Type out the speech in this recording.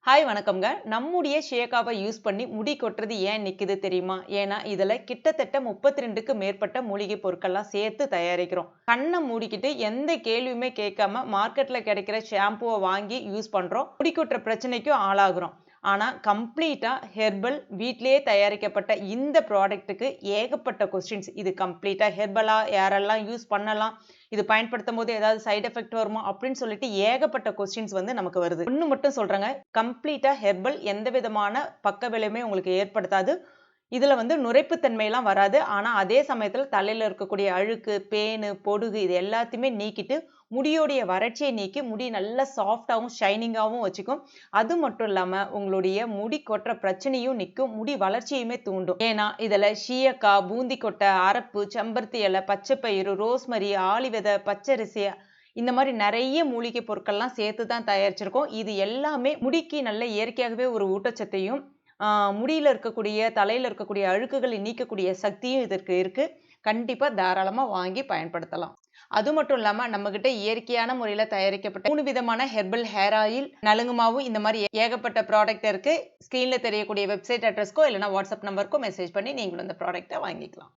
Hi வணக்கம்ங்க. நம்முடைய ஷியக்காவை use பண்ணி முடி கொட்டுறது ஏன் நிக்குது தெரியுமா? ஏன்னா, இதுல கிட்டத்தட்ட 32க்கு மேற்பட்ட மூலிகை பொருட்கள்லாம் சேர்த்து தயாரிக்கிறோம். கண்ண மூடிக்கிட்டு எந்த கேள்வியுமே கேட்காம மார்க்கெட்ல கிடைக்கிற ஷாம்பூவ வாங்கி யூஸ் பண்றோம். முடி கொட்டுற பிரச்சனைக்கும் ஆளாகுறோம். ஆனா, கம்ப்ளீட்டா ஹெர்பல் வீட்லயே தயாரிக்கப்பட்ட இந்த ப்ராடக்ட்டுக்கு ஏகப்பட்ட கொஸ்டின்ஸ். இது கம்ப்ளீட்டா ஹெர்பலா? யாரெல்லாம் யூஸ் பண்ணலாம்? இது பயன்படுத்தும்போது ஏதாவது சைட் எஃபெக்ட் வருமா? அப்படின்னு சொல்லிட்டு ஏகப்பட்ட கொஸ்டின்ஸ் வந்து நமக்கு வருது. ஒண்ணு மட்டும் சொல்றேங்க. கம்ப்ளீட்டா ஹெர்பல் எந்த விதமான பக்க விளைவுமே உங்களுக்கு ஏற்படுத்தாது. இதுல வந்து நுரைப்புத்தன்மைலாம் வராது. ஆனா, அதே சமயத்துல தலையில இருக்கக்கூடிய அழுக்கு, பேனு, பொடுகு இது எல்லாத்தையுமே நீக்கிட்டு, முடியோடைய வறட்சியை நீக்கி முடி நல்லா சாஃப்ட்டாவும், ஷைனிங்காவும் வச்சுக்கும். அது மட்டும் இல்லாம உங்களுடைய முடி கொட்டுற பிரச்சனையும் நிக்கும். முடி வளர்ச்சியுமே தூண்டும். ஏன்னா, இதுல சீயக்காய், பூந்தி கொட்டை, அரப்பு, செம்பருத்தி இலை, பச்சைப்பயிறு, ரோஸ்மரி, ஆளி விதை, பச்சரிசி இந்த மாரி நெறைய மூலிகை பொருட்கள்லாம் சேர்த்து தான் தயாரிச்சிருக்கோம். இது எல்லாமே முடிக்கு நல்ல இயற்கையாகவே ஒரு ஊட்டச்சத்தையும், முடியில இருக்கக்கூடிய, தலையில இருக்கக்கூடிய அழுக்குகளை நீக்கக்கூடிய சக்தியும் இதற்கு இருக்கு. கண்டிப்பா தாராளமா வாங்கி பயன்படுத்தலாம். அது மட்டும் இல்லாம நம்மகிட்ட இயற்கையான முறையில தயாரிக்கப்பட்ட 3 விதமான ஹெர்பல் ஹேர் ஆயில், நலுங்கு மாவு இந்த மாரி ஏகப்பட்ட ப்ராடக்ட் இருக்கு. ஸ்க்ரீன்ல தெரியக்கூடிய வெப்சைட் அட்ரஸ்க்கோ இல்லன்னா வாட்ஸ்அப் நம்பருக்கோ மெசேஜ் பண்ணி நீங்களும் இந்த ப்ராடக்ட்ட வாங்கிக்கலாம்.